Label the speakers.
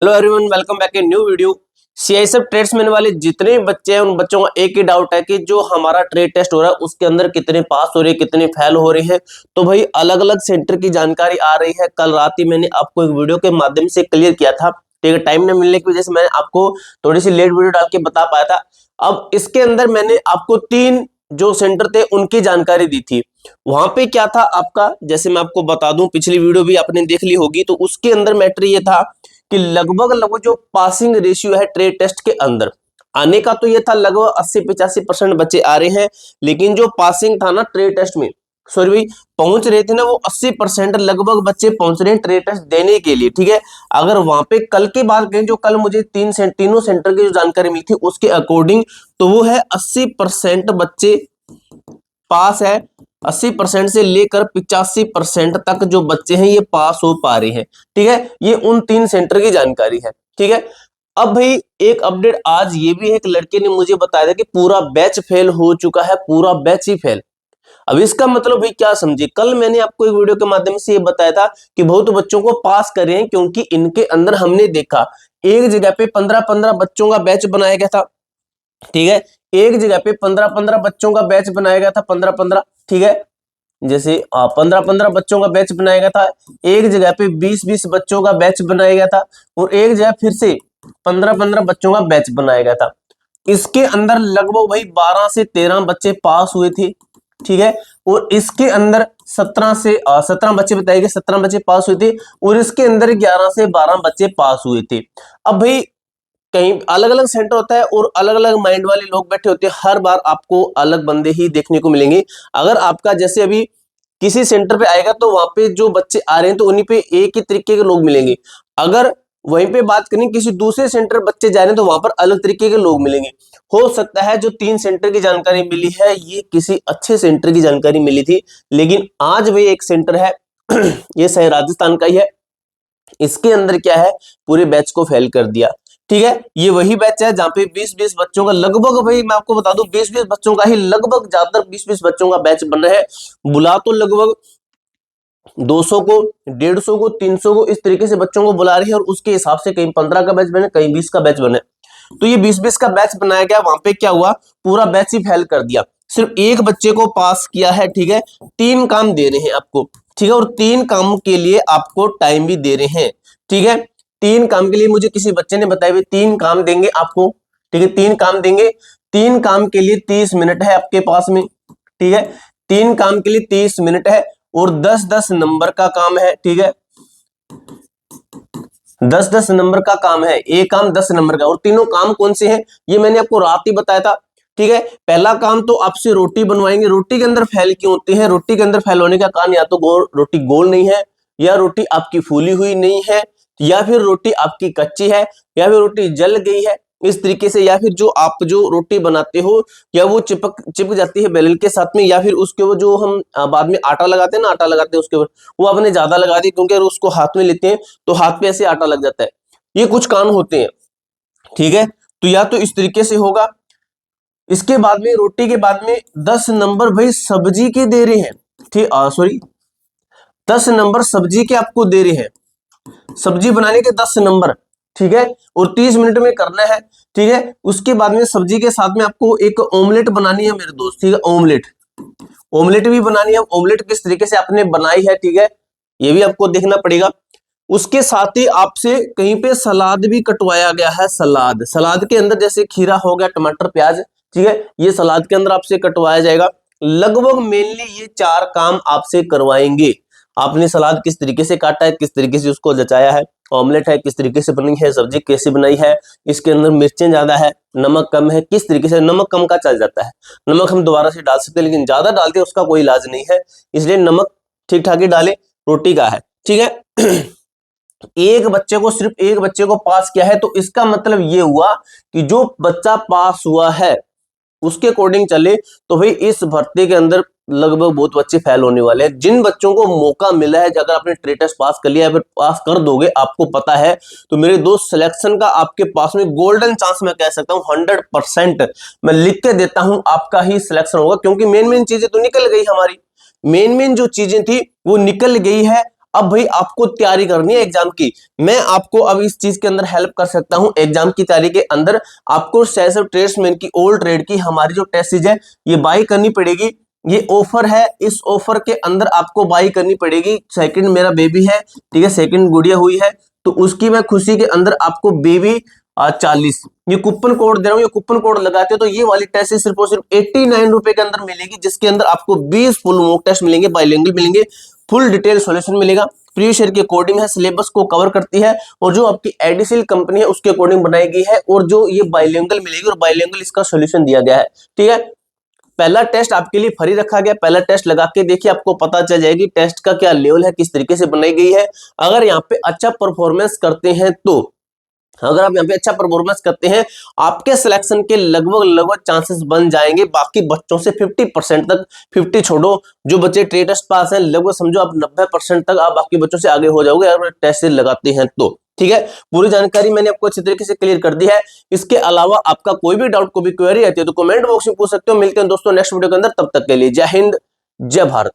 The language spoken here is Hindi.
Speaker 1: Hello everyone, welcome back a new video. CISF tradesman वाले जितने बच्चे हैं उन बच्चों का एक ही डाउट है कि जो हमारा ट्रेड टेस्ट हो रहा है उसके अंदर कितने पास हो रहे हैं, कितने फेल हो रहे हैं। तो भाई अलग अलग सेंटर की जानकारी आ रही है। कल रात ही मैंने आपको एक वीडियो के माध्यम से क्लियर किया था, ठीक है। टाइम न मिलने की वजह से मैंने आपको थोड़ी सी लेट वीडियो डाल के बता पाया था। अब इसके अंदर मैंने आपको 3 जो सेंटर थे उनकी जानकारी दी थी। वहां पे क्या था आपका, जैसे मैं आपको बता दूं, पिछली वीडियो भी आपने देख ली होगी, तो उसके अंदर मैटर ये था कि लगभग लगभग जो पासिंग रेशियो है ट्रेड टेस्ट के अंदर आने का, तो ये था लगभग 80-85% बच्चे आ रहे हैं। लेकिन जो पासिंग था ना ट्रेड टेस्ट में, सॉरी भाई, पहुंच रहे थे ना वो 80% लगभग बच्चे पहुंच रहे हैं ट्रेड टेस्ट देने के लिए, ठीक है। अगर वहां पे कल की बात करें, जो कल मुझे तीनों सेंटर की जो जानकारी मिली थी उसके अकॉर्डिंग, तो वो है 80% बच्चे पास है। 80% से लेकर 85% तक जो बच्चे हैं ये पास हो पा रहे हैं, ठीक है। ये उन 3 सेंटर की जानकारी है, ठीक है। अब भाई एक अपडेट आज ये भी है, एक लड़के ने मुझे बताया था कि पूरा बैच फेल हो चुका है, पूरा बैच ही फेल। अब इसका मतलब भाई क्या समझे, कल मैंने आपको एक वीडियो के माध्यम से ये बताया था कि बहुत बच्चों को पास कर रहे हैं, क्योंकि इनके अंदर हमने देखा एक जगह पे 15-15 बच्चों का बैच बनाया गया था, ठीक है। एक जगह पे 15-15 बच्चों का बैच बनाया गया था, 15-15, ठीक है। जैसे 15-15 बच्चों का बैच बनाया गया था। एक जगह पे 20-20 बच्चों का बैच बनाया गया था, और एक जगह फिर से 15-15 बच्चों का बैच बनाया गया था। इसके अंदर लगभग वही 12 से 13 बच्चे पास हुए थे, ठीक है। और इसके अंदर 17 बच्चे बताए गए, 17 बच्चे पास हुए थे, और इसके अंदर 11 से 12 बच्चे पास हुए थे। अब भाई कहीं अलग अलग सेंटर होता है और अलग अलग माइंड वाले लोग बैठे होते हैं, हर बार आपको अलग बंदे ही देखने को मिलेंगे। अगर आपका जैसे अभी किसी सेंटर पे आएगा तो वहां पे जो बच्चे आ रहे हैं तो उन्हीं पे एक ही तरीके के लोग मिलेंगे। अगर वहीं पे बात करें किसी दूसरे सेंटर बच्चे जा रहे हैं तो वहां पर अलग तरीके के लोग मिलेंगे। हो सकता है जो 3 सेंटर की जानकारी मिली है ये किसी अच्छे सेंटर की जानकारी मिली थी, लेकिन आज भी एक सेंटर है ये शायद राजस्थान का ही है। इसके अंदर क्या है, पूरे बैच को फेल कर दिया, ठीक है। ये वही बैच है जहां पे 20-20 बच्चों का लगभग, भाई मैं आपको बता दूं, 20-20 बच्चों का ही लगभग, ज्यादातर 20-20 बच्चों का बैच बन रहा है। बुला तो लगभग 200 को, 150 को, 300 को, इस तरीके से बच्चों को बुला रही है, और उसके हिसाब से कहीं 15 का बैच बने, कहीं 20 का बैच बने। तो ये 20-20 का बैच बनाया गया, वहां पे क्या हुआ, पूरा बैच ही फेल कर दिया। सिर्फ एक बच्चे को पास किया है, ठीक है। 3 काम दे रहे हैं आपको, ठीक है, और 3 कामों के लिए आपको टाइम भी दे रहे हैं, ठीक है। 3 काम के लिए मुझे किसी बच्चे ने बताया भी 3 काम देंगे आपको, ठीक है, 3 काम देंगे। 3 काम के लिए 30 मिनट है आपके पास में, ठीक है। 3 काम के लिए 30 मिनट है, और 10-10 नंबर का काम है, ठीक है। 10-10 नंबर का काम है, एक काम 10 नंबर का। और तीनों काम कौन से हैं ये मैंने आपको रात ही बताया था, ठीक है। पहला काम तो आपसे रोटी बनवाएंगे। रोटी के अंदर फैल क्यों होती है, रोटी के अंदर फैल होने का कारण या तो रोटी गोल नहीं है, या रोटी आपकी फूली हुई नहीं है, या फिर रोटी आपकी कच्ची है, या फिर रोटी जल गई है इस तरीके से, या फिर जो आप जो रोटी बनाते हो या वो चिपक जाती है बेलन के साथ में, या फिर उसके वो जो हम बाद में आटा लगाते हैं ना, आटा लगाते हैं उसके ऊपर, वो आपने ज्यादा लगा दी, क्योंकि अगर उसको हाथ में लेते हैं तो हाथ पे ऐसे आटा लग जाता है। ये कुछ कारण होते हैं, ठीक है। तो या तो इस तरीके से होगा। इसके बाद में रोटी के बाद में 10 नंबर भाई सब्जी के दे रहे हैं, ठीक, सॉरी, 10 नंबर सब्जी के आपको दे रहे हैं, सब्जी बनाने के 10 नंबर, ठीक है। और 30 मिनट में करना है, ठीक है। उसके बाद में सब्जी के साथ में आपको एक ऑमलेट बनानी है मेरे दोस्त, ठीक है। ऑमलेट, ऑमलेट भी बनानी है। ऑमलेट किस तरीके से आपने बनाई है, ठीक है, ये भी आपको देखना पड़ेगा। उसके साथ ही आपसे कहीं पे सलाद भी कटवाया गया है। सलाद, सलाद के अंदर जैसे खीरा हो गया, टमाटर, प्याज, ठीक है, ये सलाद के अंदर आपसे कटवाया जाएगा। लगभग मेनली ये 4 काम आपसे करवाएंगे। आपने सलाद किस तरीके से काटा है, किस तरीके से उसको जचाया है, ऑमलेट है किस तरीके से बनी है, सब्जी कैसे बनाई है, इसके अंदर मिर्चें ज्यादा है, नमक कम है, किस तरीके से, नमक कम का चल जाता है, नमक हम दोबारा से डाल सकते हैं, लेकिन ज्यादा डालते हैं उसका कोई इलाज नहीं है, इसलिए नमक ठीक ठाक ही डाले। रोटी का है, ठीक है। एक बच्चे को, सिर्फ एक बच्चे को पास किया है, तो इसका मतलब ये हुआ कि जो बच्चा पास हुआ है उसके अकॉर्डिंग चले तो भाई इस भर्ती के अंदर लगभग बहुत बच्चे फेल होने वाले हैं। जिन बच्चों को मौका मिला है, अगर आपने ट्रेड टेस्ट पास कर लिया है, फिर पास कर दोगे, आपको पता है, तो मेरे दोस्त सिलेक्शन का आपके पास में गोल्डन चांस, मैं कह सकता हूं 100%, मैं लिख के देता हूं आपका ही सिलेक्शन होगा, क्योंकि मेन मेन चीजें तो निकल गई हमारी, मेन मेन जो चीजें थी वो निकल गई है। अब भाई आपको तैयारी करनी है एग्जाम की। मैं आपको अब इस चीज के अंदर हेल्प कर सकता हूं एग्जाम की तैयारी के अंदर। आपको सीआईएसएफ ट्रेड्समैन की ओल्ड ट्रेड की हमारी जो टेस्ट सीरीज है ये बाई करनी पड़ेगी। ये ऑफर है, इस ऑफर के अंदर आपको बाई करनी पड़ेगी। सेकंड मेरा बेबी है, ठीक है, सेकंड गुड़िया हुई है, तो उसकी मैं खुशी के अंदर आपको बेबी 40 ये कूपन कोड दे रहा हूँ। ये कूपन कोड लगाते हो तो ये वाली टेस्ट सिर्फ और सिर्फ 89 रुपए के अंदर मिलेगी, जिसके अंदर आपको 20 फुल मॉक टेस्ट मिलेंगे, बाइलिंगुअल मिलेंगे, फुल डिटेल सॉल्यूशन मिलेगा, प्रीवियस ईयर के अकॉर्डिंग है, सिलेबस को कवर करती है और जो आपकी एडिसिल कंपनी है उसके अकॉर्डिंग बनाई गई है, और जो ये बाइलिंगुअल मिलेगी और बाइलिंगुअल इसका सॉल्यूशन दिया गया है। ठीक है, पहला टेस्ट आपके लिए फ्री रखा गया। पहला टेस्ट लगा के देखिए, आपको पता चल जाएगी टेस्ट का क्या लेवल है, किस तरीके से बनाई गई है। अगर यहाँ पे अच्छा परफॉर्मेंस करते हैं तो, अगर आप यहाँ पे अच्छा परफॉर्मेंस करते हैं, आपके सिलेक्शन के लगभग लगभग चांसेस बन जाएंगे बाकी बच्चों से 50% तक। 50 छोड़ो, जो बच्चे ट्रे टेस्ट पास हैं लगभग समझो आप 90% तक आप बाकी बच्चों से आगे हो जाओगे अगर टेस्ट लगाते हैं तो। ठीक है, पूरी जानकारी मैंने आपको अच्छी तरीके से क्लियर कर दी है। इसके अलावा आपका कोई भी डाउट, कोई भी क्वेरी आती है तो कमेंट बॉक्स में पूछ सकते हो। मिलते हैं दोस्तों नेक्स्ट वीडियो के अंदर, तब तक के लिए जय हिंद, जय भारत।